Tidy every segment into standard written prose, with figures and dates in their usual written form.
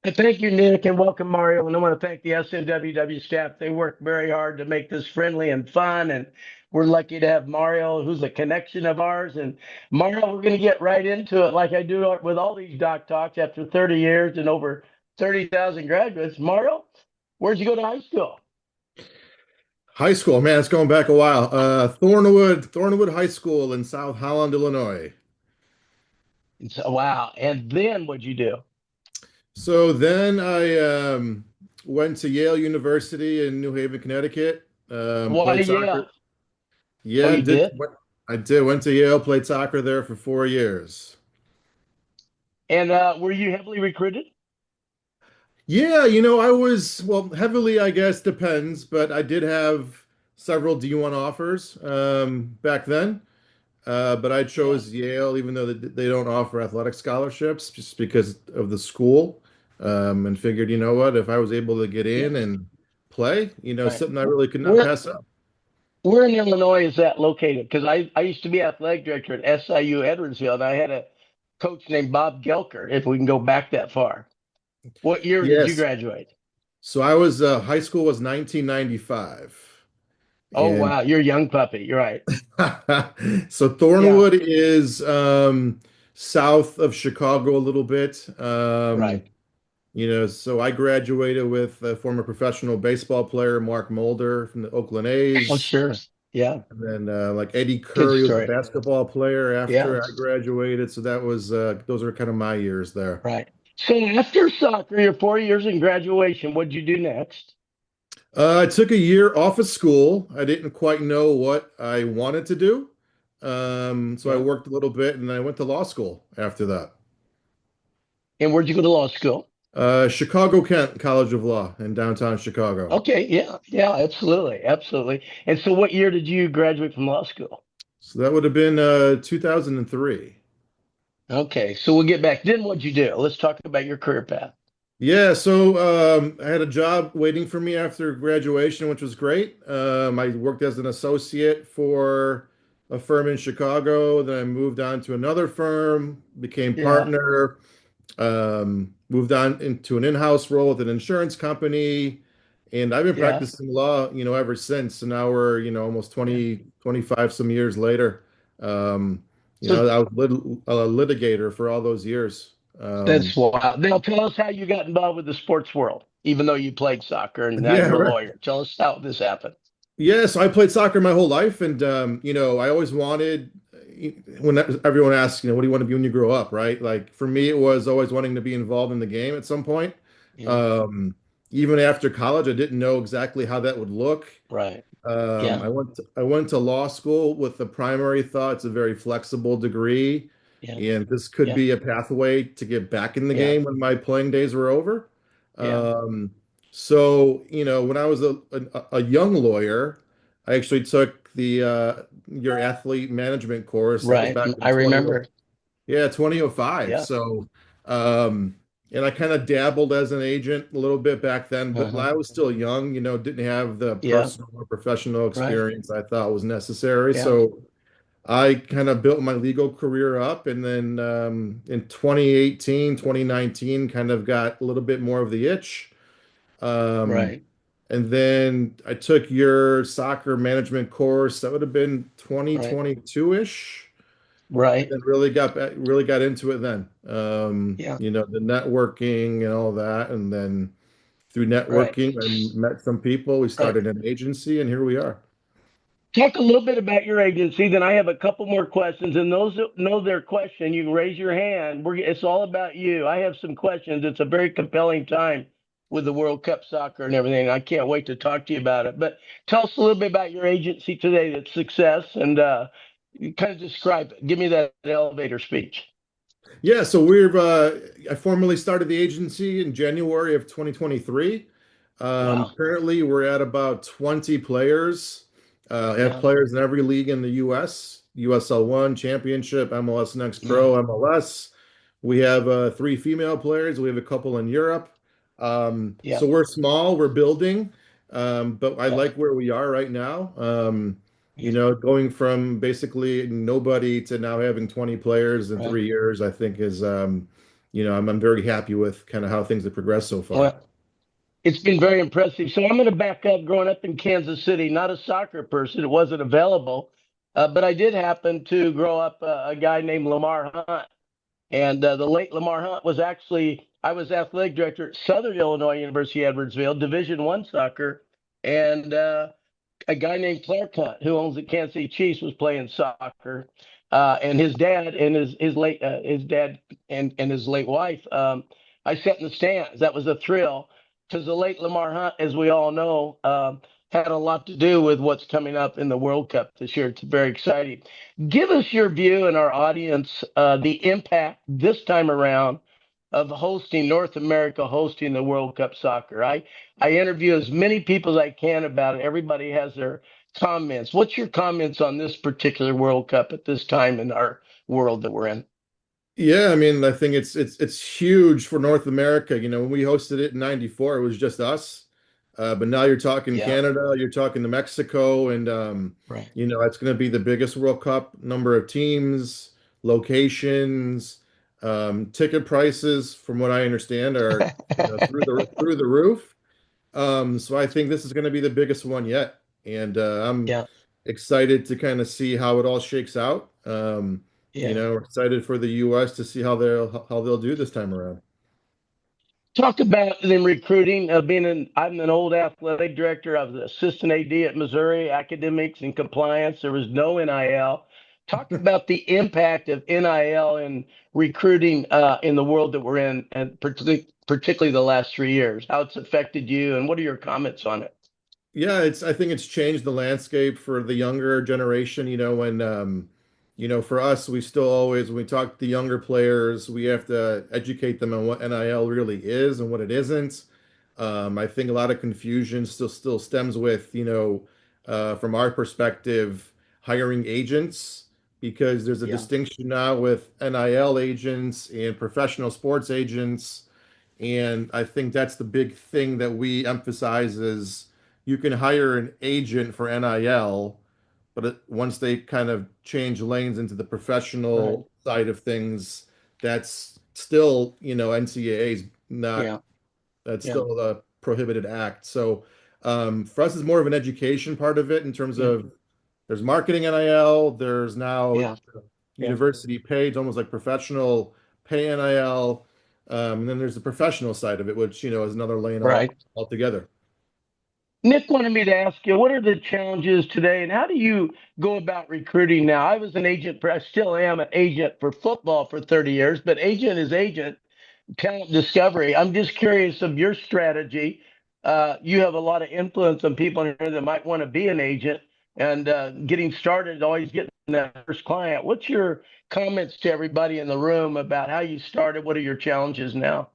And thank you, Nick, and welcome, Mario. And I want to thank the SNWW staff. They work very hard to make this friendly and fun. And we're lucky to have Mario, who's a connection of ours. And Mario, we're going to get right into it like I do with all these doc talks after 30 years and over 30,000 graduates. Mario, where'd you go to high school? High school, man, it's going back a while. Thornwood High School in South Holland, Illinois. And so, wow. And then what'd you do? So then I went to Yale University in New Haven, Connecticut. Why, Played yeah. soccer. Oh, Yeah, you did? I did. Went to Yale, played soccer there for 4 years. And were you heavily recruited? Yeah, I was, well, heavily, I guess, depends, but I did have several D1 offers back then. But I Yeah. chose Yale, even though they don't offer athletic scholarships, just because of the school. And figured, you know what, if I was able to get Yeah. in and play, Right. something I really could not Where pass up. Where in Illinois is that located? Because I used to be athletic director at SIU Edwardsville, and I had a coach named Bob Gelker, if we can go back that far. What year did you Yes. graduate? So I was high school was 1995, Oh, and wow. You're a young puppy. You're right. so Yeah. Thornwood is south of Chicago a little bit. Right. So I graduated with a former professional baseball player, Mark Mulder from the Oakland Oh, A's. sure. Yeah. And then like Eddie Good Curry was a story. basketball player Yeah. after I graduated. So that was those were kind of my years there. Right. So after soccer, your 4 years in graduation, what'd you do next? I took a year off of school. I didn't quite know what I wanted to do. So I Yeah. worked a little bit and I went to law school after that. And where'd you go to law school? Chicago Kent College of Law in downtown Chicago. Okay. Yeah. Yeah. Absolutely. Absolutely. And so what year did you graduate from law school? So that would have been 2003. Okay. So we'll get back. Then what'd you do? Let's talk about your career path. Yeah, so I had a job waiting for me after graduation, which was great. I worked as an associate for a firm in Chicago. Then I moved on to another firm, became Yeah. partner, moved on into an in-house role with an insurance company. And I've been Yeah. practicing law, ever since. So now we're, almost Yeah. 25 some years later. Um, So I was a litigator for all those years. that's wild. Now tell us how you got involved with the sports world, even though you played soccer and now Yeah, you're a right. lawyer. Tell us how this happened. Yeah, so I played soccer my whole life, and I always wanted. When everyone asks, what do you want to be when you grow up, right? Like for me, it was always wanting to be involved in the game at some point. Yeah. Um, Even after college, I didn't know exactly how that would look. Right. Yeah. I went to law school with the primary thought it's a very flexible degree, Yeah. and this could Yeah. be a pathway to get back in the Yeah. game when my playing days were over. Yeah. Um, so, when I was a young lawyer, I actually took the your athlete management course. That was Right. back I in 20, remember. yeah, 2005. Yeah. So, and I kind of dabbled as an agent a little bit back then, but Uh-huh. I was still young, didn't have the Yeah. personal or professional Right. experience I thought was necessary. Yeah. So I kind of built my legal career up. And then in 2018, 2019, kind of got a little bit more of the itch. Um, Right. and then I took your soccer management course. That would have been Right. 2022-ish. And Right. then really got into it then. Yeah. The networking and all that. And then through Right. networking, I met some people. We Right. started an agency, and here we are. Talk a little bit about your agency. Then I have a couple more questions, and those that know their question, you can raise your hand. It's all about you. I have some questions. It's a very compelling time with the World Cup soccer and everything. I can't wait to talk to you about it. But tell us a little bit about your agency today, its success, and you kind of describe it. Give me that elevator speech. Yeah, so I formally started the agency in January of 2023. Wow. Currently, we're at about 20 players. I have Yeah. players in every league in the US, USL1, Championship, MLS Next Yeah. Pro, MLS. We have three female players. We have a couple in Europe. Yeah. So we're small, we're building, but I Yeah. like where we are right now. Yeah. Going from basically nobody to now having 20 players in Right. 3 years, I think I'm very happy with kind of how things have progressed so far. Well, it's been very impressive. So I'm going to back up. Growing up in Kansas City, not a soccer person, it wasn't available, but I did happen to grow up a guy named Lamar Hunt. And the late Lamar Hunt was actually, I was athletic director at Southern Illinois University, Edwardsville, Division One soccer. And a guy named Clark Hunt, who owns the Kansas City Chiefs, was playing soccer, and his dad and his dad and his late wife. I sat in the stands. That was a thrill because the late Lamar Hunt, as we all know, had a lot to do with what's coming up in the World Cup this year. It's very exciting. Give us your view and our audience the impact this time around of hosting North America hosting the World Cup soccer. I interview as many people as I can about it. Everybody has their comments. What's your comments on this particular World Cup at this time in our world that we're in? Yeah, I mean, I think it's huge for North America. When we hosted it in '94, it was just us. But now you're talking Yeah, Canada, you're talking to Mexico, and right. it's going to be the biggest World Cup, number of teams, locations, ticket prices, from what I understand, are through the roof. So I think this is going to be the biggest one yet, and I'm Yeah, excited to kind of see how it all shakes out. yeah. We're excited for the U.S. to see how they'll do this time around. Talk about them recruiting. I'm an old athletic director. I was an assistant AD at Missouri Academics and Compliance. There was no NIL. Talk about the impact of NIL in recruiting in the world that we're in, and particularly the last 3 years. How it's affected you, and what are your comments on it? Yeah, I think it's changed the landscape for the younger generation, when for us, we still always when we talk to younger players, we have to educate them on what NIL really is and what it isn't. I think a lot of confusion still stems with, from our perspective, hiring agents, because there's a Yeah, distinction now with NIL agents and professional sports agents. And I think that's the big thing that we emphasize is you can hire an agent for NIL, but once they kind of change lanes into the right. professional side of things, that's still, NCAA's not, Yeah, that's yeah, still a prohibited act. So for us, it's more of an education part of it in terms yeah, of there's marketing NIL, there's now yeah, yeah. university paid, almost like professional pay NIL. And then there's the professional side of it, which, is another lane Right. altogether. Nick wanted me to ask you, what are the challenges today, and how do you go about recruiting now? I was an agent, I still am an agent for football for 30 years, but agent is agent, talent discovery. I'm just curious of your strategy. You have a lot of influence on people in here that might want to be an agent, and getting started, always getting that first client. What's your comments to everybody in the room about how you started? What are your challenges now?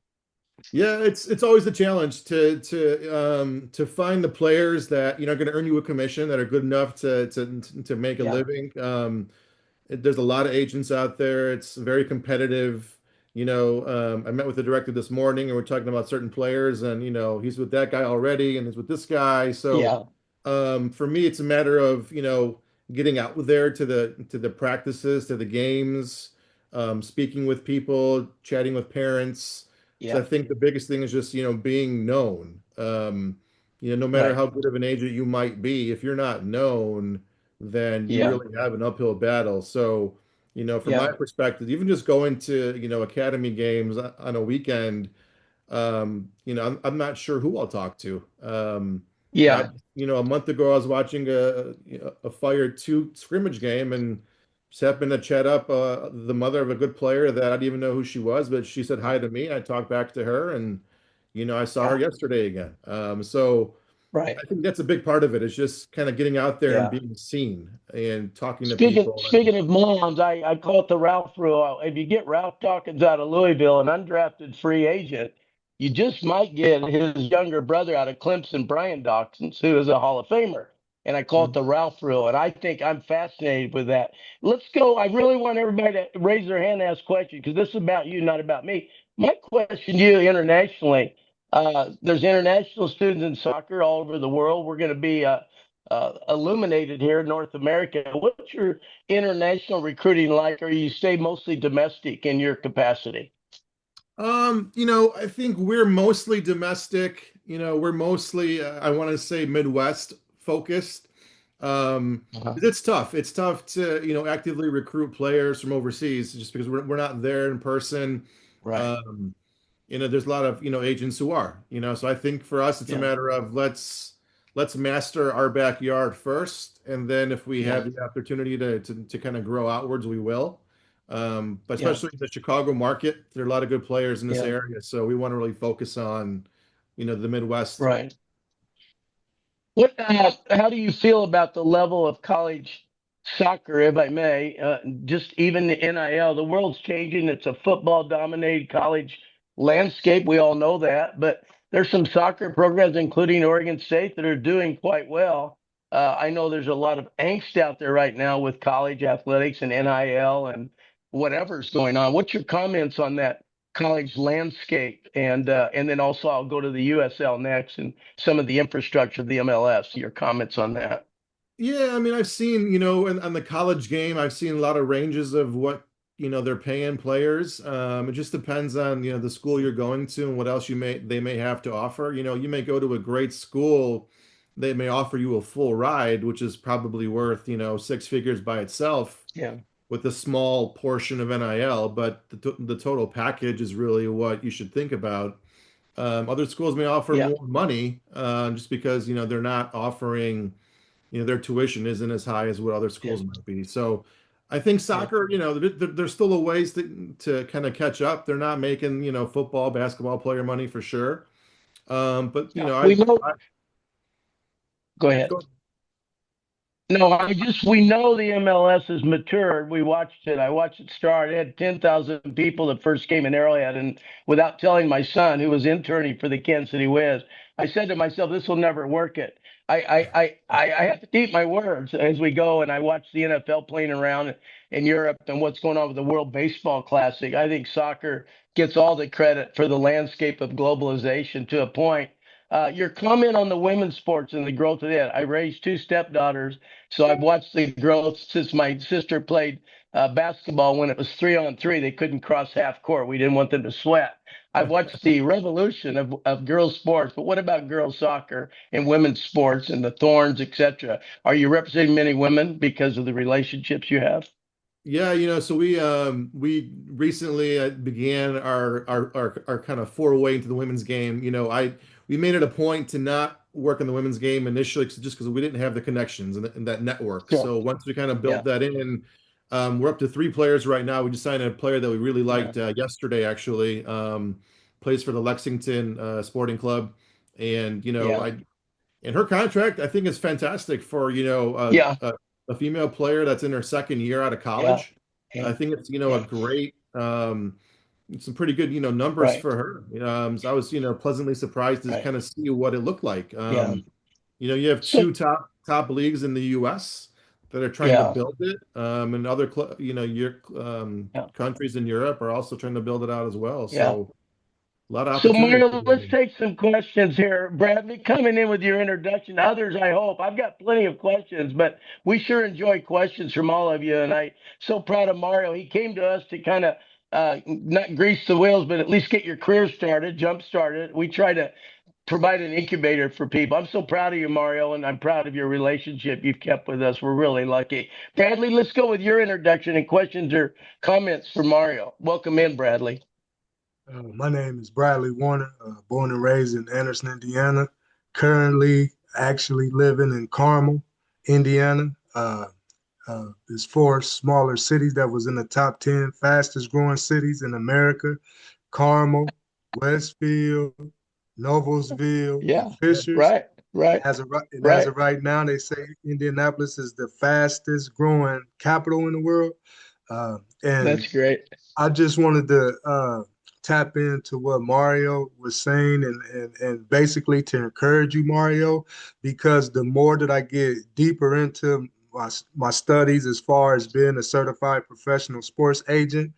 Yeah, it's always the challenge to find the players that are going to earn you a commission that are good enough to make a Yeah, living. There's a lot of agents out there. It's very competitive. I met with the director this morning and we're talking about certain players, and he's with that guy already and he's with this guy. So yeah, for me, it's a matter of getting out there to the practices, to the games, speaking with people, chatting with parents. So yeah, I think the biggest thing is just being known. No matter right. how good of an agent you might be, if you're not known, then you Yeah, really have an uphill battle. So from my yeah, perspective, even just going to academy games on a weekend, I'm not sure who I'll talk to. yeah, A month ago, I was watching a Fire 2 scrimmage game and just happened to chat up the mother of a good player that I didn't even know who she was, but she said hi to me. I talked back to her, and I saw her yeah, yesterday again. So right. I think that's a big part of it. It's just kind of getting out there and Yeah. being seen and talking to Speaking people. And speaking of moms, I call it the Ralph rule. If you get Ralph Dawkins out of Louisville, an undrafted free agent, you just might get his younger brother out of Clemson, Brian Dawkins, who is a Hall of Famer. And I call it the Ralph rule. And I think I'm fascinated with that. Let's go. I really want everybody to raise their hand and ask questions because this is about you, not about me. My question to you internationally, there's international students in soccer all over the world. We're going to be illuminated here in North America. What's your international recruiting like, or you stay mostly domestic in your capacity? I think we're mostly domestic. We're mostly, I want to say Midwest focused. 'Cause it's tough. It's tough to, actively recruit players from overseas just because we're not there in person. Right. Um, there's a lot of, agents who are, so I think for us, it's a Yeah. matter of let's master our backyard first. And then if we have Yeah. the opportunity to kind of grow outwards, we will. But Yeah. especially in the Chicago market, there are a lot of good players in this Yeah. area. So we want to really focus on, the Midwest. Right. How do you feel about the level of college soccer, if I may? Just even the NIL, the world's changing. It's a football dominated college landscape. We all know that, but there's some soccer programs, including Oregon State, that are doing quite well. I know there's a lot of angst out there right now with college athletics and NIL and whatever's going on. What's your comments on that college landscape? And then also I'll go to the USL next and some of the infrastructure of the MLS. Your comments on that? Yeah, I mean, I've seen, on the college game, I've seen a lot of ranges of what, they're paying players. It just depends on, the school you're going to and what else they may have to offer. You may go to a great school, they may offer you a full ride, which is probably worth, six figures by itself Yeah, with a small portion of NIL, but the total package is really what you should think about. Other schools may offer yeah, more money, just because, they're not offering their tuition isn't as high as what other yeah, schools might be. So I think yeah, soccer, there's still a ways to kind of catch up. They're not making, football, basketball player money for sure. But yeah. We know. I Go ahead. go, No, we know the MLS has matured. We watched it. I watched it start. It had 10,000 people the first game in Arrowhead. And without telling my son, who was interning for the Kansas City Wiz, I said to myself, this will never work it. I have to eat my words as we go. And I watch the NFL playing around in Europe and what's going on with the World Baseball Classic. I think soccer gets all the credit for the landscape of globalization to a point. Your comment on the women's sports and the growth of that. I raised two stepdaughters, so I've watched the growth since my sister played basketball when it was 3-on-3. They couldn't cross half court. We didn't want them to sweat. I've watched the revolution of girls' sports, but what about girls' soccer and women's sports and the thorns, etc.? Are you representing many women because of the relationships you have? yeah, so we recently began our kind of foray into the women's game. I we made it a point to not work in the women's game initially just because we didn't have the connections and that network. Sure. So once we kind of built Yeah. that in, we're up to three players right now. We just signed a player that we really Yeah. liked yesterday, actually. Plays for the Lexington Sporting Club, and Yeah. I and her contract, I think, is fantastic for, Yeah. a female player that's in her second year out of Yeah. college. I Yeah. think it's, a Yeah. great, some pretty good, numbers Right. for her. So I was, pleasantly surprised to Right. kind of see what it looked like. Yeah. You have So two top leagues in the U.S. that are trying to yeah. build it, and other, your Yeah. countries in Europe are also trying to build it out as well. Yeah. So a lot of So, opportunity for Mario, let's women. take some questions here. Bradley, coming in with your introduction. Others, I hope. I've got plenty of questions, but we sure enjoy questions from all of you. And I so proud of Mario. He came to us to kind of not grease the wheels, but at least get your career started, jump started. We try to provide an incubator for people. I'm so proud of you, Mario, and I'm proud of your relationship you've kept with us. We're really lucky. Bradley, let's go with your introduction and questions or comments for Mario. Welcome in, Bradley. My name is Bradley Warner, born and raised in Anderson, Indiana. Currently, actually living in Carmel, Indiana. There's four smaller cities that was in the top 10 fastest growing cities in America: Carmel, Westfield, Noblesville, and Yeah, Fishers. right, right, As right. of right now, they say Indianapolis is the fastest growing capital in the world. And That's great. I just wanted to tap into what Mario was saying and basically to encourage you, Mario, because the more that I get deeper into my studies as far as being a certified professional sports agent,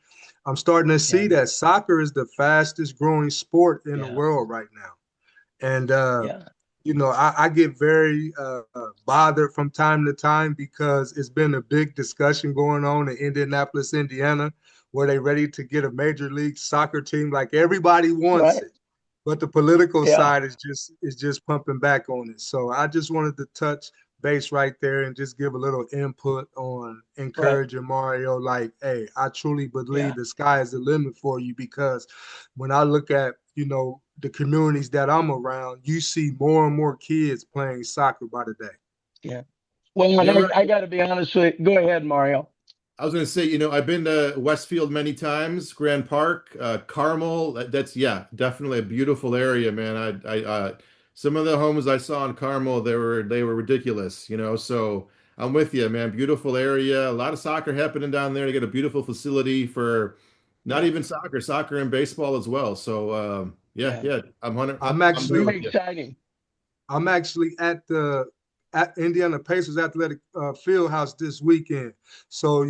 I'm starting to see Yeah, that soccer is the fastest growing sport in the yeah, world right now. And yeah, I get very bothered from time to time because it's been a big discussion going on in Indianapolis, Indiana, where they ready to get a major league soccer team. Like everybody wants Right. it, but the political Yeah. side is just pumping back on it. So I just wanted to touch base right there and just give a little input on Right. encouraging Mario. Like, hey, I truly Yeah. believe the sky is the limit for you, because when I look at, the communities that I'm around, you see more and more kids playing soccer by the day. Yeah. Well, and You're I right. got to be honest with you. Go ahead, Mario. I was going to say, I've been to Westfield many times, Grand Park, Carmel. That's yeah, definitely a beautiful area, man. Some of the homes I saw in Carmel, they were ridiculous, So I'm with you, man. Beautiful area, a lot of soccer happening down there. You get a beautiful facility for not Yeah. even soccer and baseball as well. So yeah, Yeah. yeah, I'm I'm there actually with Very you. exciting. I'm actually at Indiana Pacers Athletic Field House this weekend. So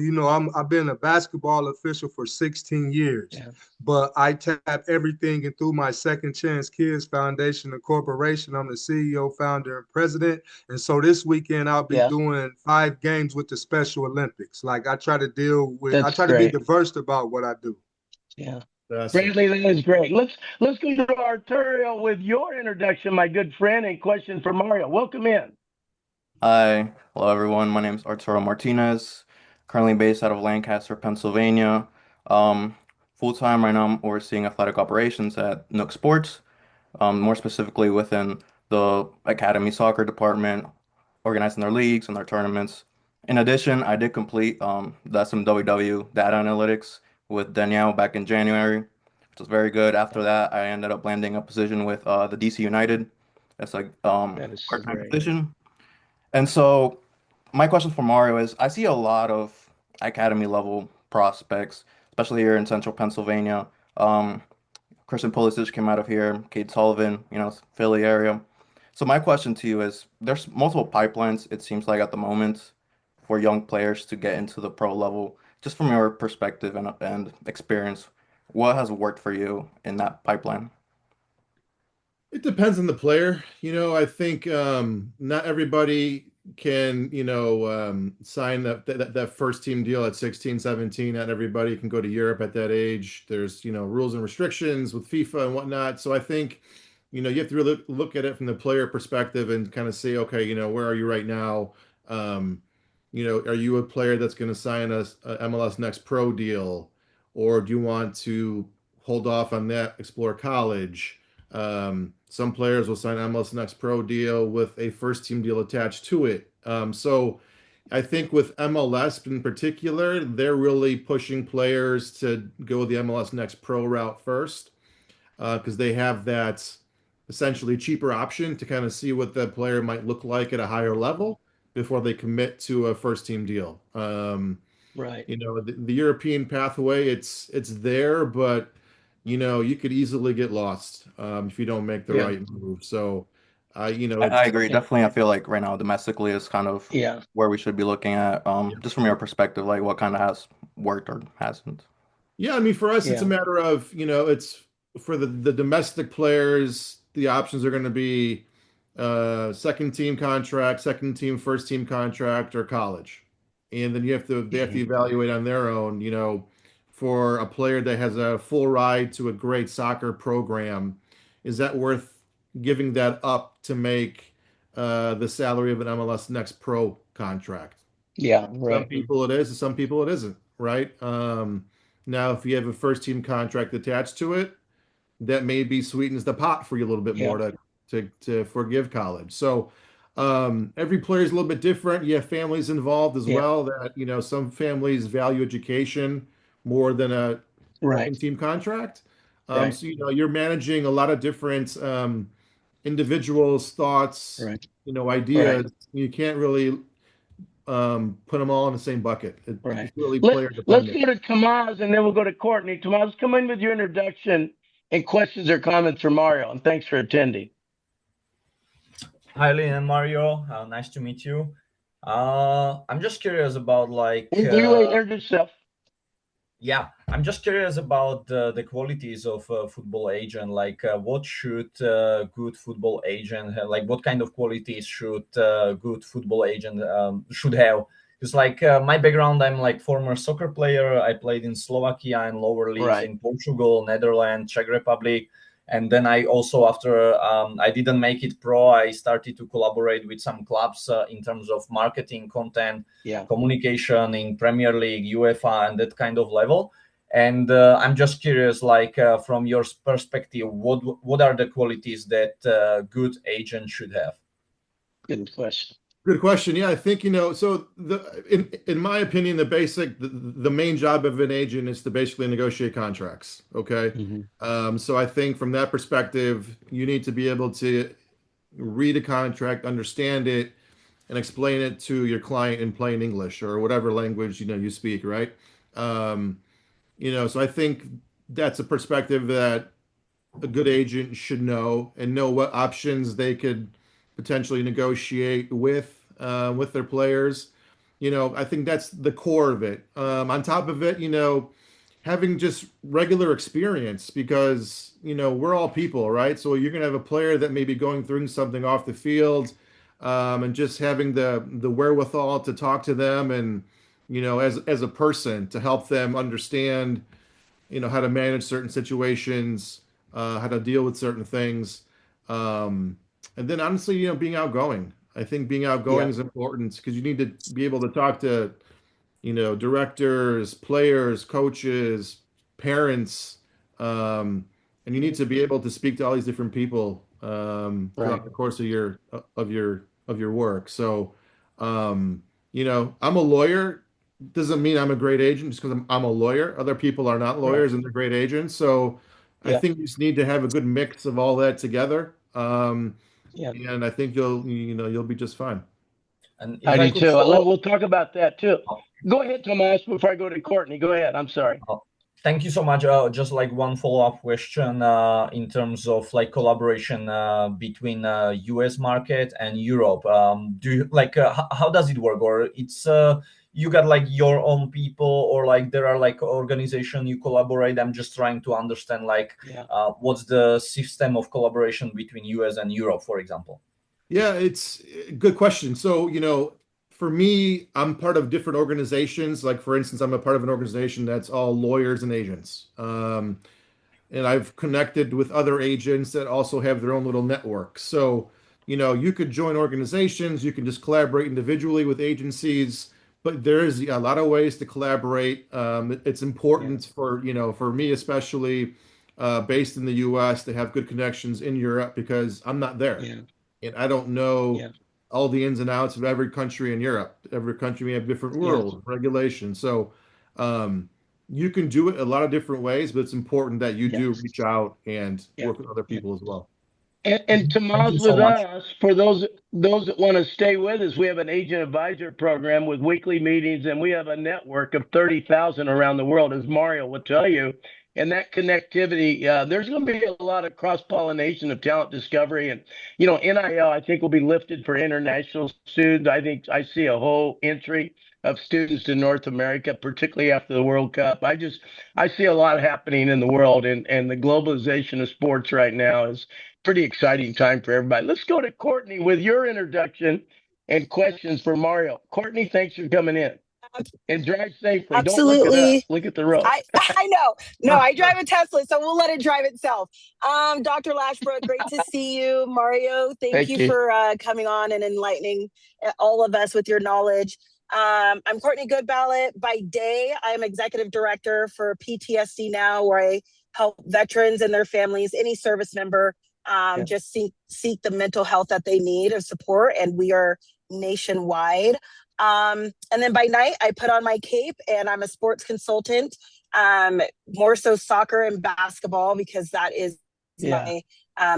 I've been a basketball official for 16 years, Yeah. but I tap everything and through my Second Chance Kids Foundation and corporation. I'm the CEO, founder, and president. And so this weekend I'll be Yeah. doing 5 games with the Special Olympics. Like I That's try to be great. diverse about what I do. Yeah. Fantastic. Bradley, that is great. Let's go to Arturo with your introduction, my good friend, and question for Mario. Welcome in. Hi, hello everyone. My name is Arturo Martinez, currently based out of Lancaster, Pennsylvania. Um, Full time right now, I'm overseeing athletic operations at Nook Sports, more specifically within the academy soccer department, organizing their leagues and their tournaments. In addition, I did complete the SMWW data analytics with Danielle back in January, which was very good. After that, I ended up landing a position with the DC United. That's like That is so part-time great. position. And so my question for Mario is I see a lot of academy level prospects, especially here in central Pennsylvania. Um, Christian Pulisic came out of here, Cade Sullivan, Philly area. So my question to you is there's multiple pipelines, it seems like at the moment, for young players to get into the pro level. Just from your perspective and experience, what has worked for you in that pipeline? It depends on the player. I think not everybody can, sign that first team deal at 16, 17. Not everybody can go to Europe at that age. There's, rules and restrictions with FIFA and whatnot. So I think, you have to really look at it from the player perspective and kind of say, okay, where are you right now? Um, are you a player that's going to sign a MLS Next Pro deal, or do you want to hold off on that, explore college? Some players will sign MLS Next Pro deal with a first team deal attached to it. So I think with MLS in particular, they're really pushing players to go the MLS Next Pro route first, because they have that essentially cheaper option to kind of see what the player might look like at a higher level before they commit to a first team deal. Right. The European pathway, it's there, but you could easily get lost if you don't make the Yeah. right move. So, I it's agree. Yeah. Definitely, I feel like right now domestically is kind of Yeah. where we should be looking at. Just from your perspective, like what kind of has worked or hasn't. yeah. I mean, for us, it's a Yeah. matter of it's for the domestic players. The options are going to be second team contract, second team, first team contract, or college, and then they have to Mhm. evaluate on their own. For a player that has a full ride to a great soccer program, is that worth giving that up to make the salary of an MLS Next Pro contract? Yeah. Some Right. people it is, and some people it isn't, right? Now, if you have a first team contract attached to it, that maybe sweetens the pot for you a little bit Yeah. more to forgive college. So every player is a little bit different. You have families involved as Yeah. well that, some families value education more than a Right. second team contract. Right. So, you're managing a lot of different individuals' thoughts, Right. Right. ideas. You can't really put them all in the same bucket. Right. It's really Let's player let's dependent. go to Kamaz and then we'll go to Courtney. Kamaz, come in with your introduction and questions or comments for Mario. And thanks for attending. Hi, Lynn and Mario. Nice to meet you. I'm just curious about Wait, introduce yourself. yeah, I'm just curious about the qualities of a football agent. What should good football agent have? Like, what kind of qualities should good football agent should have Because like my background, I'm like former soccer player. I played in Slovakia and lower leagues in Portugal, Netherlands, Czech Republic. And then I also, after I didn't make it pro, I started to collaborate with some clubs in terms of marketing, content, communication in Premier League, UEFA, and that kind of level. And I'm just curious, like from your perspective, what are the qualities that good agent should have? Good question. Good question. Yeah, I think, so in my opinion, the main job of an agent is to basically negotiate contracts. Okay. So I think from that perspective, you need to be able to read a contract, understand it, and explain it to your client in plain English or whatever language, you speak, right? So I think that's a perspective that a good agent should know and know what options they could potentially negotiate with their players. I think that's the core of it. On top of it, having just regular experience because we're all people, right? So you're gonna have a player that may be going through something off the field, and just having the wherewithal to talk to them and as a person to help them understand how to manage certain situations, how to deal with certain things. And then honestly, being outgoing. I think being outgoing is important because you need to be able to talk to, directors, players, coaches, parents, and you need to be able to speak to all these different people throughout the course of your work. So, I'm a lawyer doesn't mean I'm a great agent just because I'm a lawyer. Other people are not lawyers and they're great agents. So I think you just need to have a good mix of all that together. And I think you'll be just fine. And if I I do could too. follow, We'll talk about that too. Go ahead, Tomas, before I go to Courtney. Go ahead. I'm sorry. thank you so much. Just like one follow-up question in terms of like collaboration between US market and Europe. Do you like how does it work? Or it's you got like your own people, or like there are like organization you collaborate? I'm just trying to understand like what's the system of collaboration between US and Europe, for example. Yeah, it's a good question. So, for me, I'm part of different organizations. Like, for instance, I'm a part of an organization that's all lawyers and agents. And I've connected with other agents that also have their own little network. So, you could join organizations, you can just collaborate individually with agencies, but there's a lot of ways to collaborate. It's important for me, especially based in the US, to have good connections in Europe because I'm not there. And I don't know all the ins and outs of every country in Europe. Every country may have different rules, regulations. So, you can do it a lot of different ways, but it's important that you do reach out and work with other people as well. And Thank Tomas, you so with much. us, for those that want to stay with us, we have an agent advisor program with weekly meetings, and we have a network of 30,000 around the world, as Mario will tell you. And that connectivity, there's going to be a lot of cross pollination of talent discovery, and NIL I think will be lifted for international students. I think I see a whole entry of students to North America, particularly after the World Cup. I see a lot happening in the world, and the globalization of sports right now is pretty exciting time for everybody. Let's go to Courtney with your introduction and questions for Mario. Courtney, thanks for coming in. And drive safely. Don't look it up. Absolutely. Look at the road. I know. No, I drive a Tesla, so we'll let it drive itself. Dr. Lashbrook, great to see you. Mario, thank you for coming on and enlightening all of us with your knowledge. I'm Courtney Goodballot. By day, I am executive director for PTSD Now, where I help veterans and their families, any service member, just seek the mental health that they need of support. And we are nationwide. And then by night, I put on my cape and I'm a sports consultant, more so soccer and basketball, because that is my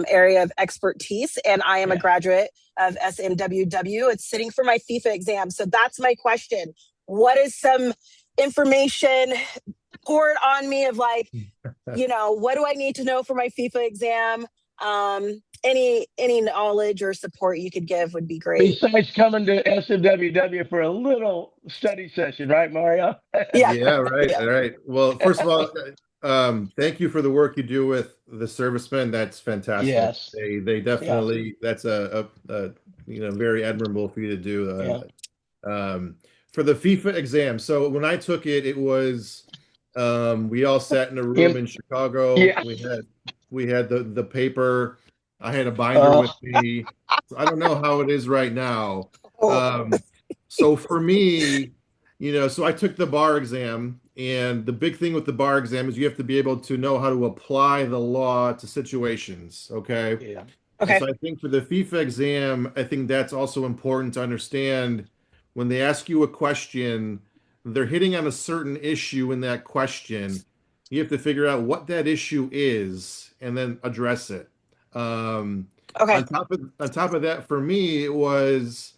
area of expertise. And I am a graduate of SMWW. It's sitting for my FIFA exam. So that's my question. What is some information poured on me of like, what do I need to know for my FIFA exam? Any knowledge or support you could give would be great. Besides coming to SMWW for a little study session, right, Mario? Yeah, right. Yeah. All right. Well, first of all, thank you for the work you do with the servicemen. That's fantastic. Yes. They definitely that's a very admirable for you to do. for the FIFA exam. So when I took it, it was we all sat in a room Im- in Chicago. yeah. We had the paper. I had a binder Uh, with me. So I don't know how it is right now. Oh, So for me, so I took the bar exam, and the big thing with the bar exam is you have to be able to know how to apply the law to situations. Okay. yeah. And okay. so I think for the FIFA exam, I think that's also important to understand when they ask you a question, they're hitting on a certain issue in that question. You have to figure out what that issue is and then address it. Um, Okay. on top of that, for me, it was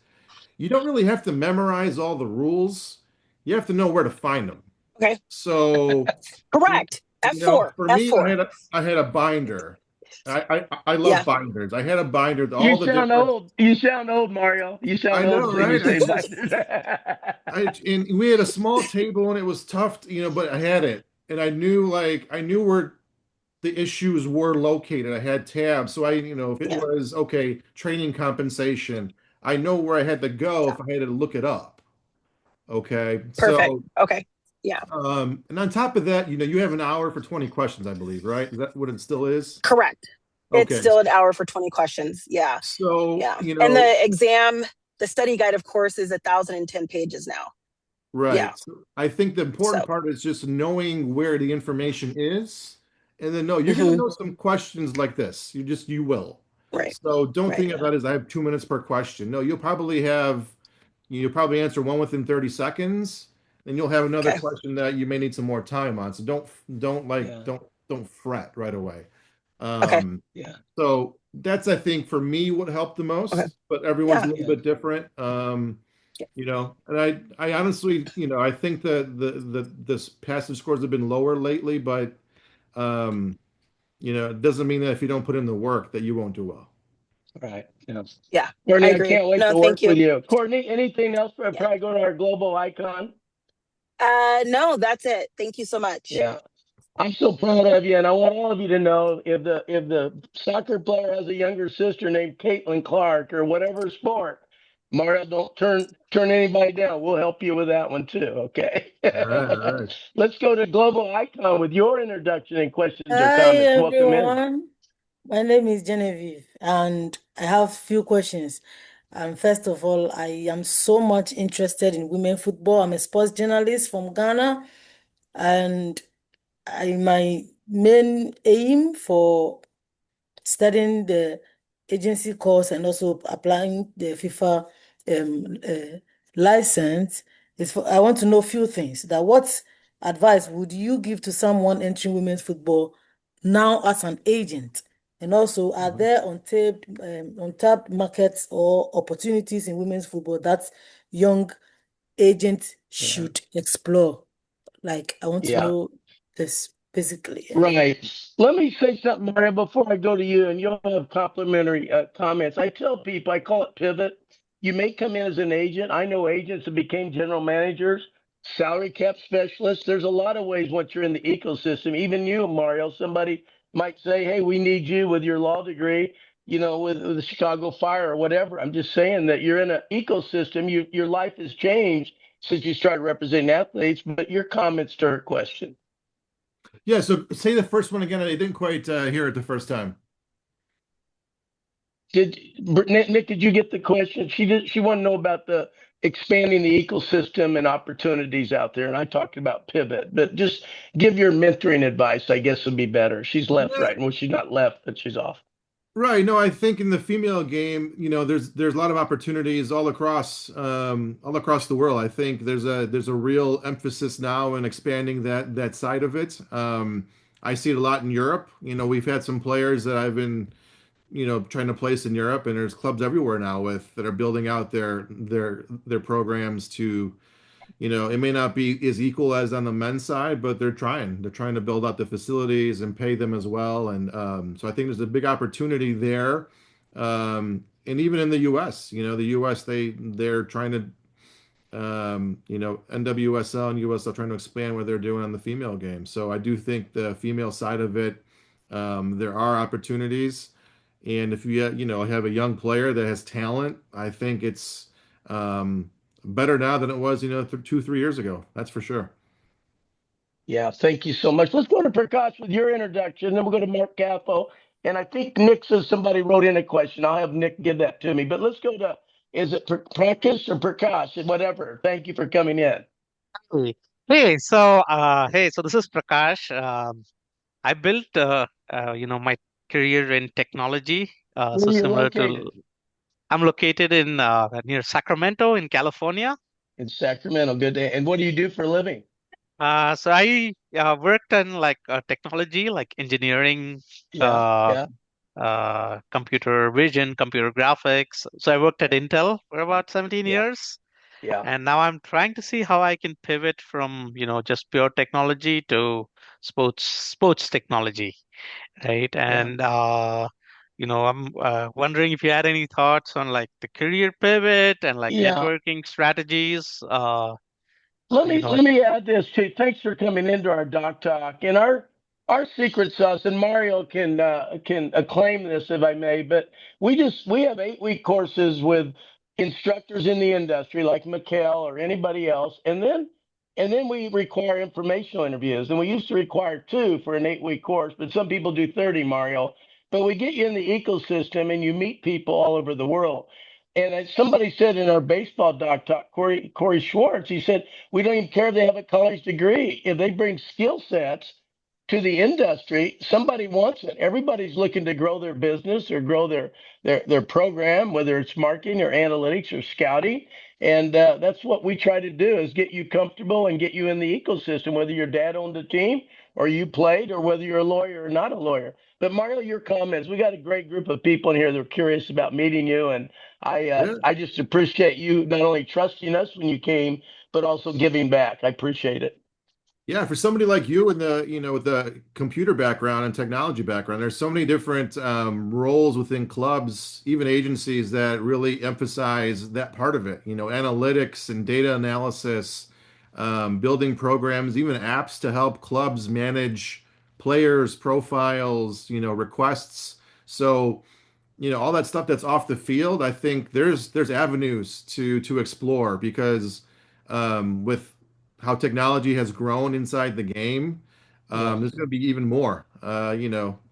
you don't really have to memorize all the rules. You have to know where to find them. Okay. So, Correct. F4. for me, I F4. had a binder. I love Yeah. binders. I had a binder with You all the sound different. old. You sound old, Mario. You I sound old know, saying you right? say And we had a small table and it was tough, but I had it, and I knew where the issues were located. I had tabs, so if it Yeah. was okay, training compensation, I know where I had to go if I had to look it up. Okay, Perfect. so Okay. Yeah. and on top of that, you have an hour for 20 questions, I believe, right? Is that what it still is? Correct. It's Okay, still an hour for 20 questions. Yeah. so Yeah. And the exam, the study guide, of course, is 1,010 pages now. Yeah. right. So I think the important So, part is just knowing where the information is, and then no, you're going to mhm. know some questions like this. You will. Right. So don't Right. think of that as I have 2 minutes per question. No, you'll probably answer one within 30 seconds, and you'll have another Okay. question that you may need some more time on. So don't like Yeah. don't fret right away. Okay. Um, Yeah. so that's, I think, for me what helped the Okay. most, but everyone's a Yeah. little Yeah. bit different. And I honestly, I think that this passive scores have been lower lately, but um, it doesn't mean that if you don't put in the work that you won't do well. Right. Yeah. Yeah. I Courtney, I agree. can't wait No, to thank work with you. you. Courtney, anything else before Yeah. I go to our global icon? No, that's it. Thank you so much. Yeah. I'm so proud of you, and I want all of you to know if the soccer player has a younger sister named Caitlin Clark or whatever sport, Mario, don't turn anybody down. We'll help you with that one too. Okay. All right, all right. Let's go to Global Icon with your introduction and questions or Hi comments. Welcome in. everyone. My name is Genevieve, and I have few questions. First of all, I am so much interested in women football. I'm a sports journalist from Ghana, and my main aim for studying the agency course and also applying the FIFA license I want to know a few things. That what advice would you give to someone entering women's football now as an agent? And also, are there untapped markets or opportunities in women's football that young agents Yeah. should explore? Like, I want to Yeah. know this basically. Right. Let me say something, Mario, before I go to you, and you'll have complimentary comments. I tell people, I call it pivot. You may come in as an agent. I know agents that became general managers, salary cap specialists. There's a lot of ways once you're in the ecosystem. Even you, Mario, somebody might say, hey, we need you with your law degree, with the Chicago Fire or whatever. I'm just saying that you're in an ecosystem. Your life has changed since you started representing athletes, but your comments to her question. Yeah, so say the first one again. I didn't quite hear it the first time. Nick, did you get the question? She wanted to know about the expanding the ecosystem and opportunities out there. And I talked about pivot, but just give your mentoring advice, I guess would be better. She's left Yeah, right. Well, she's not left, but she's off. right. No, I think in the female game, there's a lot of opportunities all across the world. I think there's a real emphasis now in expanding that side of it. I see it a lot in Europe. We've had some players that I've been trying to place in Europe, and there's clubs everywhere now that are building out their programs to, it may not be as equal as on the men's side, but they're trying to build out the facilities and pay them as well. And so I think there's a big opportunity there. And even in the US, the US, they're trying to, NWSL and USL trying to expand what they're doing on the female game. So I do think the female side of it, there are opportunities. And if you have a young player that has talent, I think it's better now than it was, 2, 3 years ago. That's for sure. Yeah, thank you so much. Let's go to Prakash with your introduction, then we'll go to Mark Capo. And I think Nick says somebody wrote in a question. I'll have Nick give that to me. But let's go to, is it Prakash or Prakash? Whatever. Thank you for coming in. Hey, so this is Prakash. I built, my career in technology. Where So are you similar located? to, I'm located in near Sacramento in California. In Sacramento. Good day. And what do you do for a living? So I worked in like technology, like engineering, Yeah, uh, yeah, computer vision, computer graphics. So I worked at yeah, Intel for about 17 yeah, years. yeah, And now I'm trying to see how I can pivot from, just pure technology to sports technology, right? yeah, And I'm wondering if you had any thoughts on like the career pivot and like yeah. networking strategies. Let You me know, let me add this too. Thanks for coming into our doc talk. And our secret sauce, and Mario can acclaim this if I may, but we have 8 week courses with instructors in the industry like Mikhail or anybody else, and then we require informational interviews. And we used to require 2 for an 8 week course, but some people do 30, Mario. But we get you in the ecosystem and you meet people all over the world. And somebody said in our baseball doc talk, Corey Schwartz, he said, we don't even care if they have a college degree. If they bring skill sets to the industry, somebody wants it. Everybody's looking to grow their business or grow their program, whether it's marketing or analytics or scouting. And that's what we try to do is get you comfortable and get you in the ecosystem, whether your dad owned a team or you played or whether you're a lawyer or not a lawyer. But Mario, your comments, we got a great group of people in here that are curious about meeting you. And Yeah. I just appreciate you not only trusting us when you came, but also giving back. I appreciate it. Yeah, for somebody like you in with the computer background and technology background, there's so many different roles within clubs, even agencies that really emphasize that part of it. Analytics and data analysis, building programs, even apps to help clubs manage players, profiles, requests. So, all that stuff that's off the field, I think there's avenues to explore because with how technology has grown inside the game, Yeah, there's going to be even more.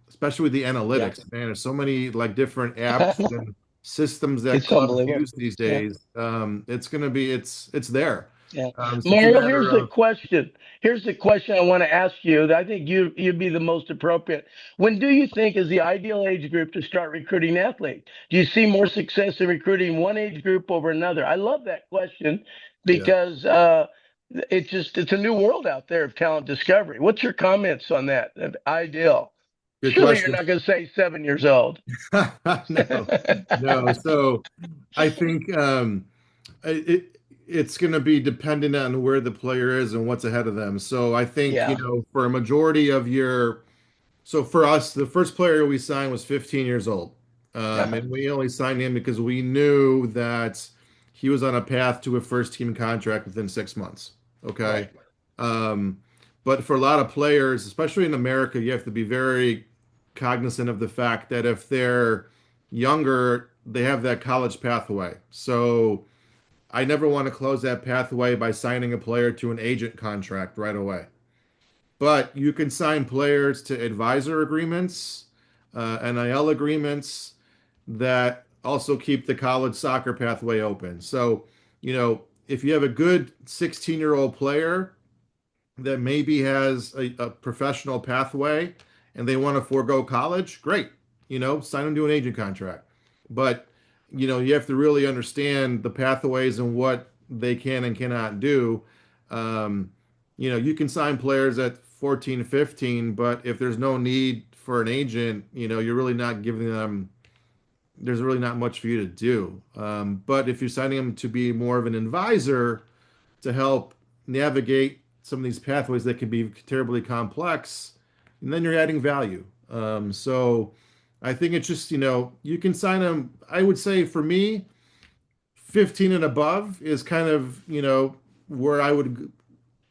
Especially with the yeah. analytics. Man, there's so many like different apps and systems that It's clubs unbelievable. use these Yeah. days. It's going to be it's there. Yeah. It's just a Mario, matter here's the of question. Here's the question I want to ask you that I think you'd be the most appropriate. When do you think is the ideal age group to start recruiting athletes? Do you see more success in recruiting one age group over another? I love that question yeah. because it's a new world out there of talent discovery. What's your comments on that? Ideal. Good Surely you're question. not going to say 7 years old. No, no. So I think it's going to be dependent on where the player is and what's ahead of them. So I think, Yeah. for a majority of so for us, the first player we signed was 15 years old. Uh-huh. And we only signed him because we knew that he was on a path to a first team contract within 6 months. Okay. Right. Um, but for a lot of players, especially in America, you have to be very cognizant of the fact that if they're younger, they have that college pathway. So I never want to close that pathway by signing a player to an agent contract right away. But you can sign players to advisor agreements, NIL agreements that also keep the college soccer pathway open. So, if you have a good 16-year-old player that maybe has a professional pathway and they want to forego college, great. Sign them to an agent contract. But, you have to really understand the pathways and what they can and cannot do. Um, you can sign players at 14, 15, but if there's no need for an agent, you're really not giving them, there's really not much for you to do. But if you're signing them to be more of an advisor, to help navigate some of these pathways that can be terribly complex, and then you're adding value. So I think it's just, you can sign them. I would say for me, 15 and above is kind of, where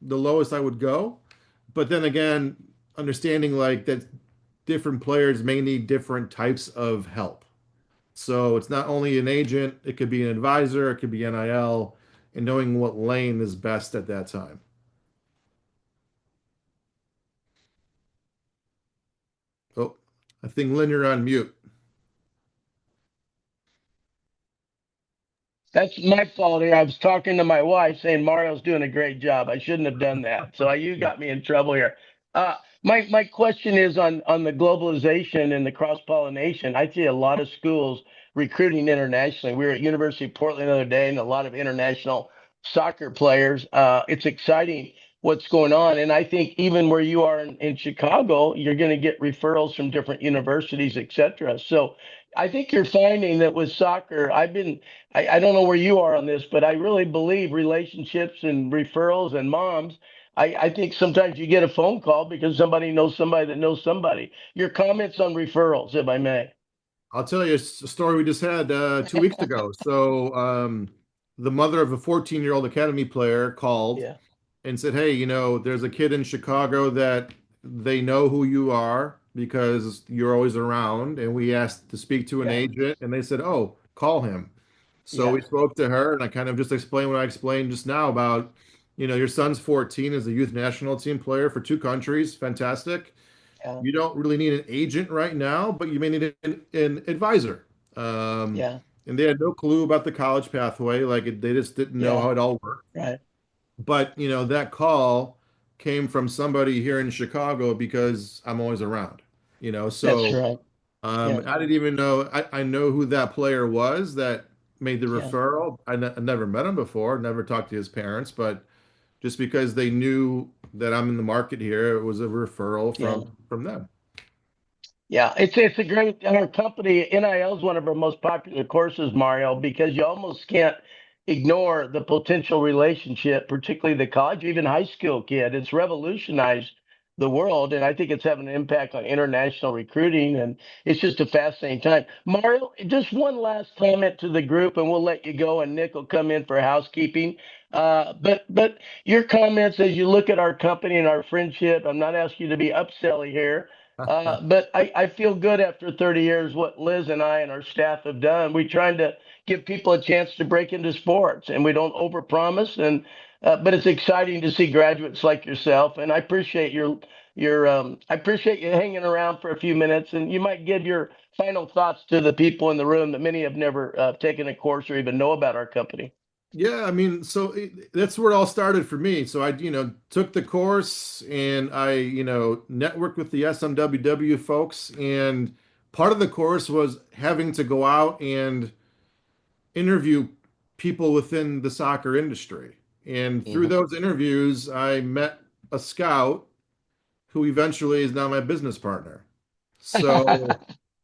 the lowest I would go. But then again, understanding like that different players may need different types of help. So it's not only an agent, it could be an advisor, it could be NIL. and knowing what lane is best at that time. Oh, I think Lynn, you're on mute. That's my fault here. I was talking to my wife saying Mario's doing a great job. I shouldn't have done that. So you got me in trouble here. My question is on the globalization and the cross pollination. I see a lot of schools recruiting internationally. We were at University of Portland the other day, and a lot of international soccer players. It's exciting what's going on, and I think even where you are in Chicago, you're going to get referrals from different universities, etc. So I think you're finding that with soccer, I don't know where you are on this, but I really believe relationships and referrals and moms. I think sometimes you get a phone call because somebody knows somebody that knows somebody. Your comments on referrals, if I may. I'll tell you a story we just had 2 weeks ago. So, the mother of a 14-year-old academy player called Yeah, and said, "Hey, there's a kid in Chicago that they know who you are because you're always around." And we asked to speak to an yeah, agent, and they said, "Oh, call him." So yeah, we spoke to her, and I kind of just explained what I explained just now about, your son's 14, is a youth national team player for 2 countries. Fantastic. yeah, You don't really need an agent right now, but you may need an advisor. Um, yeah, and they had no clue about the college pathway. Like they just didn't know yeah. how it all worked. Right. But, that call came from somebody here in Chicago because I'm always around, That's so right. Yeah, I didn't even know. I know who that player was that made the yeah, referral. I never met him before, never talked to his parents, but just because they knew that I'm in the market here, it was a referral yeah. from them. Yeah, it's a great our company. NIL is one of our most popular courses, Mario, because you almost can't ignore the potential relationship, particularly the college, even high school kid. It's revolutionized the world, and I think it's having an impact on international recruiting, and it's just a fascinating time. Mario, just one last comment to the group, and we'll let you go, and Nick will come in for housekeeping. But your comments as you look at our company and our friendship, I'm not asking you to be upselly here. But I feel good after 30 years what Liz and I and our staff have done. We're trying to give people a chance to break into sports, and we don't overpromise. And but it's exciting to see graduates like yourself, and I appreciate your I appreciate you hanging around for a few minutes, and you might give your final thoughts to the people in the room that many have never taken a course or even know about our company. Yeah, I mean, so that's where it all started for me. So I, took the course and I, networked with the SMWW folks. And part of the course was having to go out and interview people within the soccer industry. And through Mhm. those interviews, I met a scout who eventually is now my business partner. So,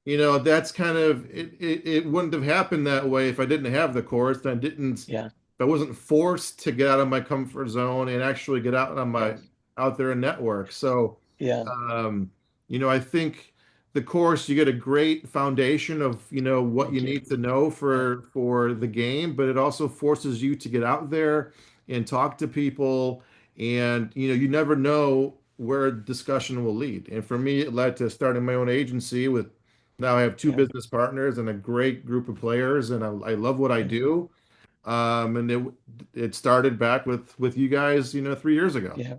that's kind of it wouldn't have happened that way if I didn't have the course. I didn't Yeah, if I wasn't forced to get out of my comfort zone and actually get yeah, out there and network. So, yeah, um, I think the course you get a great foundation of, what you thank you. need to know Yeah, for the game, but it also forces you to get out there and talk to people, and you never know where a discussion will lead. And for me, it led to starting my own agency with now I have two yeah, business partners and a great group of players, and I love what I yeah, do. And it started back with you guys, 3 years ago. yeah.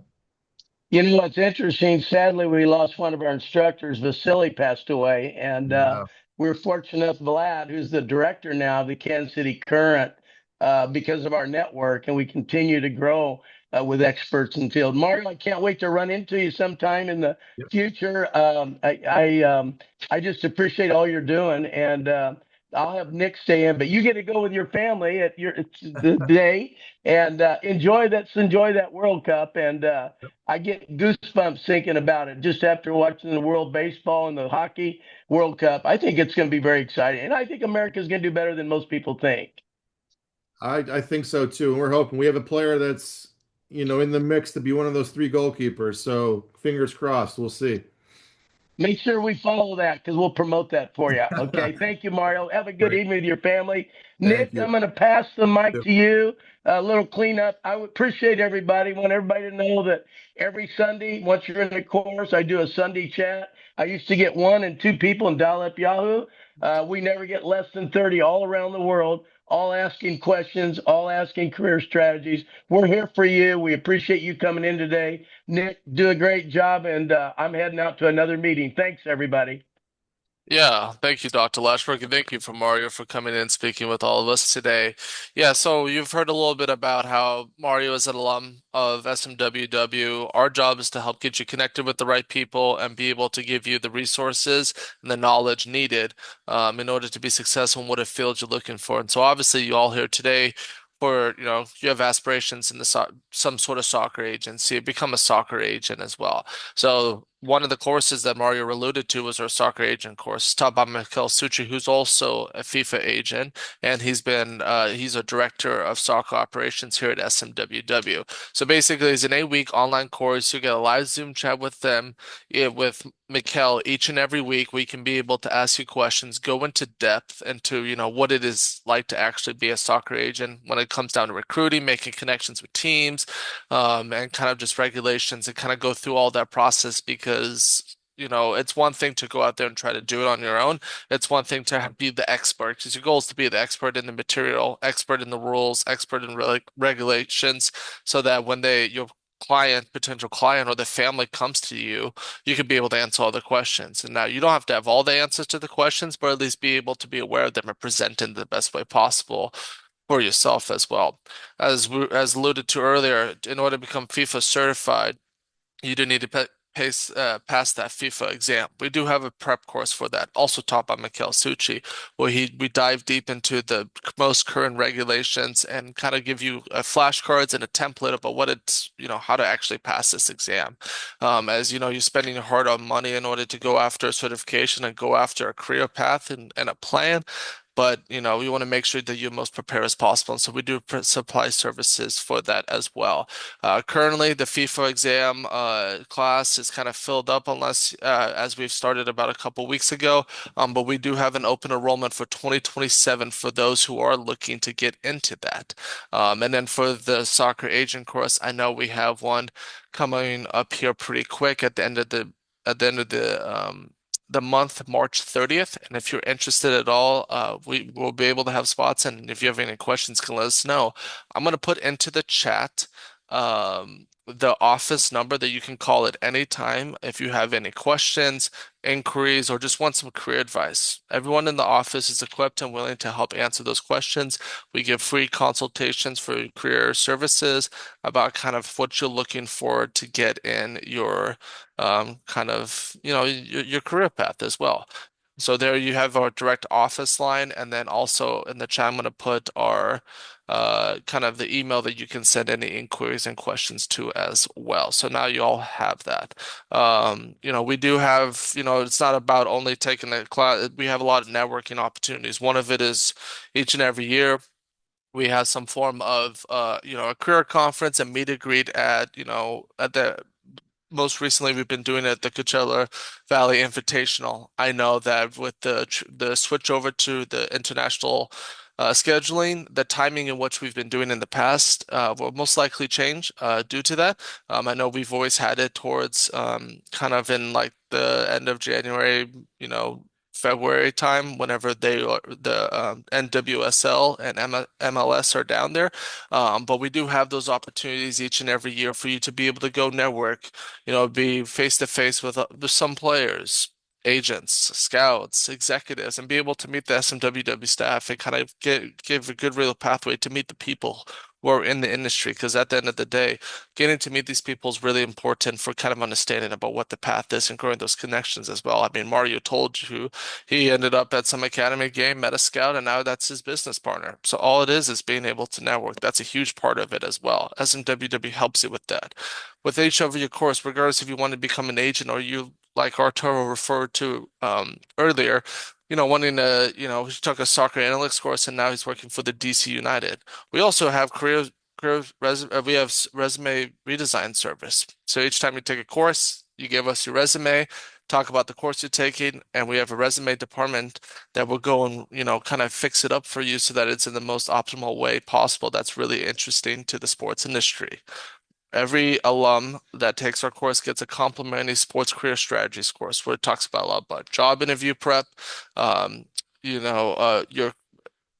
You know, it's interesting. Sadly, we lost one of our instructors. Vasily passed away, and Yeah. we're fortunate enough, Vlad, who's the director now of the Kansas City Current, because of our network, and we continue to grow with experts in the field. Mario, I can't wait to run into you sometime in the Yep. future. I just appreciate all you're doing, and I'll have Nick stay in, but you get to go with your family at your it's the day and enjoy that World Cup and. I get goosebumps thinking about it just after watching the World Baseball and the Hockey World Cup. I think it's going to be very exciting. And I think America's going to do better than most people think. I think so too. And we're hoping we have a player that's, in the mix to be one of those three goalkeepers. So fingers crossed. We'll see. Make sure we follow that because we'll promote that for you. Okay. Thank you, Mario. Have a good Great. evening with your family. Thank Nick, you. I'm going to pass the mic Yep. to you. A little cleanup. I would appreciate everybody. Want everybody to know that every Sunday, once you're in the course, I do a Sunday chat. I used to get one and two people and dial up Yahoo. We never get less than 30 all around the world, all asking questions, all asking career strategies. We're here for you. We appreciate you coming in today. Nick, do a great job, and I'm heading out to another meeting. Thanks, everybody. Yeah, thank you, Dr. Lashbrook, and thank you for Mario for coming in and speaking with all of us today. Yeah, so you've heard a little bit about how Mario is an alum of SMWW. Our job is to help get you connected with the right people and be able to give you the resources and the knowledge needed in order to be successful in whatever field you're looking for. And so obviously you all here today for, you have aspirations in the some sort of soccer agency, become a soccer agent as well. So one of the courses that Mario alluded to was our soccer agent course, taught by Mikel Suchi, who's also a FIFA agent, and he's a director of soccer operations here at SMWW. So basically, it's an 8-week online course. You get a live Zoom chat with them, with Mikel each and every week. We can be able to ask you questions, go into depth into, what it is like to actually be a soccer agent when it comes down to recruiting, making connections with teams, and kind of just regulations and kind of go through all that process because it's one thing to go out there and try to do it on your own. It's one thing to be the expert because your goal is to be the expert in the material, expert in the rules, expert in regulations, so that when your potential client, or the family comes to you, you can be able to answer all the questions. And now you don't have to have all the answers to the questions, but at least be able to be aware of them and present in the best way possible for yourself as well. As alluded to earlier, in order to become FIFA certified, you do need to pass that FIFA exam. We do have a prep course for that, also taught by Mikel Suchi, where we dive deep into the most current regulations and kind of give you flashcards and a template about what it's, how to actually pass this exam. As you know, you're spending your hard-earned money in order to go after a certification and go after a career path and a plan. But we want to make sure that you're most prepared as possible. And so we do supply services for that as well. Currently, the FIFA exam class is kind of filled up, unless as we've started about a couple weeks ago. But we do have an open enrollment for 2027 for those who are looking to get into that. And then for the soccer agent course, I know we have one coming up here pretty quick at the end of the month, March 30th. And if you're interested at all, we will be able to have spots. And if you have any questions, can let us know. I'm going to put into the chat the office number that you can call at any time if you have any questions, inquiries, or just want some career advice. Everyone in the office is equipped and willing to help answer those questions. We give free consultations for career services about kind of what you're looking for to get in your kind of, your career path as well. So there you have our direct office line, and then also in the chat, I'm going to put our kind of the email that you can send any inquiries and questions to as well. So now you all have that. We do have, it's not about only taking the class. We have a lot of networking opportunities. One of it is each and every year we have some form of, a career conference and meet and greet at the most recently we've been doing it at the Coachella Valley Invitational. I know that with the switch over to the international scheduling, the timing in which we've been doing in the past will most likely change due to that. I know we've always had it towards kind of in like the end of January, February time, whenever the NWSL and MLS are down there. But we do have those opportunities each and every year for you to be able to go network, be face to face with some players, agents, scouts, executives, and be able to meet the SMWW staff and kind of give a good real pathway to meet the people who are in the industry. Because at the end of the day, getting to meet these people is really important for kind of understanding about what the path is and growing those connections as well. I mean, Mario told you he ended up at some academy game, met a scout, and now that's his business partner. So all it is being able to network. That's a huge part of it as well. SMWW helps you with that. With each of your course, regardless if you want to become an agent or you, like Arturo referred to earlier, wanting to, he took a soccer analytics course and now he's working for the DC United. We also have we have resume redesign service. So each time you take a course, you give us your resume, talk about the course you're taking, and we have a resume department that will go and, kind of fix it up for you so that it's in the most optimal way possible. That's really interesting to the sports industry. Every alum that takes our course gets a complimentary sports career strategies course where it talks about a lot about job interview prep, you're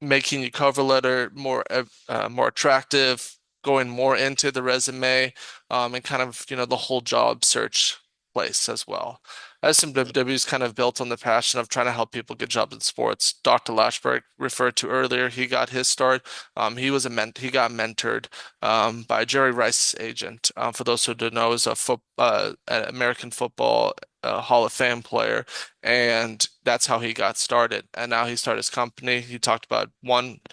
making your cover letter more attractive, going more into the resume, and kind of, the whole job search place as well. SMWW is kind of built on the passion of trying to help people get jobs in sports. Dr. Lashberg referred to earlier, he got his start. He got mentored by Jerry Rice's agent. For those who don't know, is an American football Hall of Fame player, and that's how he got started. And now he started his company. He talked about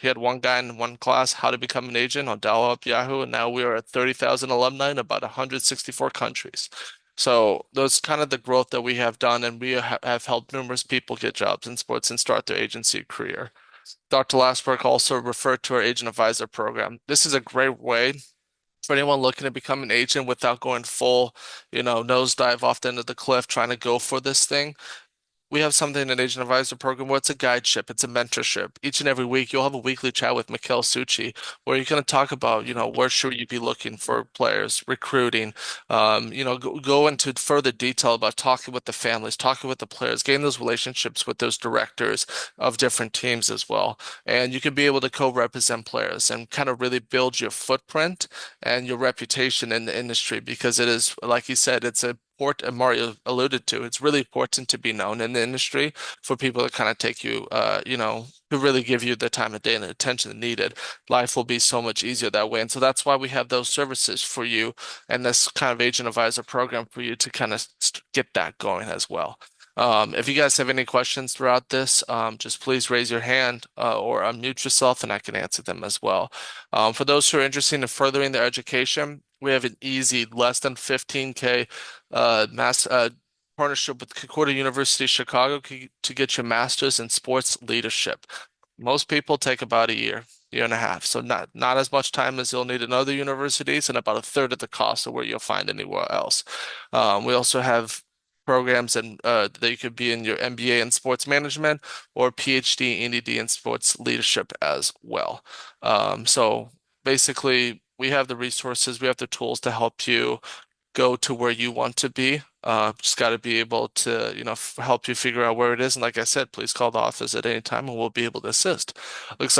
he had one guy in one class, how to become an agent on Dial Up Yahoo, and now we are at 30,000 alumni in about 164 countries. So those kind of the growth that we have done, and we have helped numerous people get jobs in sports and start their agency career. Dr. Lasberg also referred to our agent advisor program. This is a great way for anyone looking to become an agent without going full, nosedive off the end of the cliff trying to go for this thing. We have something in an agent advisor program where it's a guideship, it's a mentorship. Each and every week, you'll have a weekly chat with Mikhail Suchi, where you're going to talk about, where should you be looking for players, recruiting, go into further detail about talking with the families, talking with the players, getting those relationships with those directors of different teams as well. And you can be able to co-represent players and kind of really build your footprint and your reputation in the industry, because it is, like you said, it's a Mario alluded to, it's really important to be known in the industry for people to kind of take you, to really give you the time of day and the attention needed. Life will be so much easier that way. And so that's why we have those services for you and this kind of agent advisor program for you to kind of get that going as well. If you guys have any questions throughout this, just please raise your hand or unmute yourself and I can answer them as well. For those who are interested in furthering their education, we have an easy less than 15K partnership with Concordia University Chicago to get your master's in sports leadership. Most people take about a year and a half. So not as much time as you'll need in other universities and about a third of the cost of where you'll find anywhere else. We also have programs that you could be in your MBA in sports management or PhD ED in sports leadership as well. So basically, we have the resources, we have the tools to help you go to where you want to be. Just got to be able to, help you figure out where it is. And like I said, please call the office at any time and we'll be able to assist. Looks like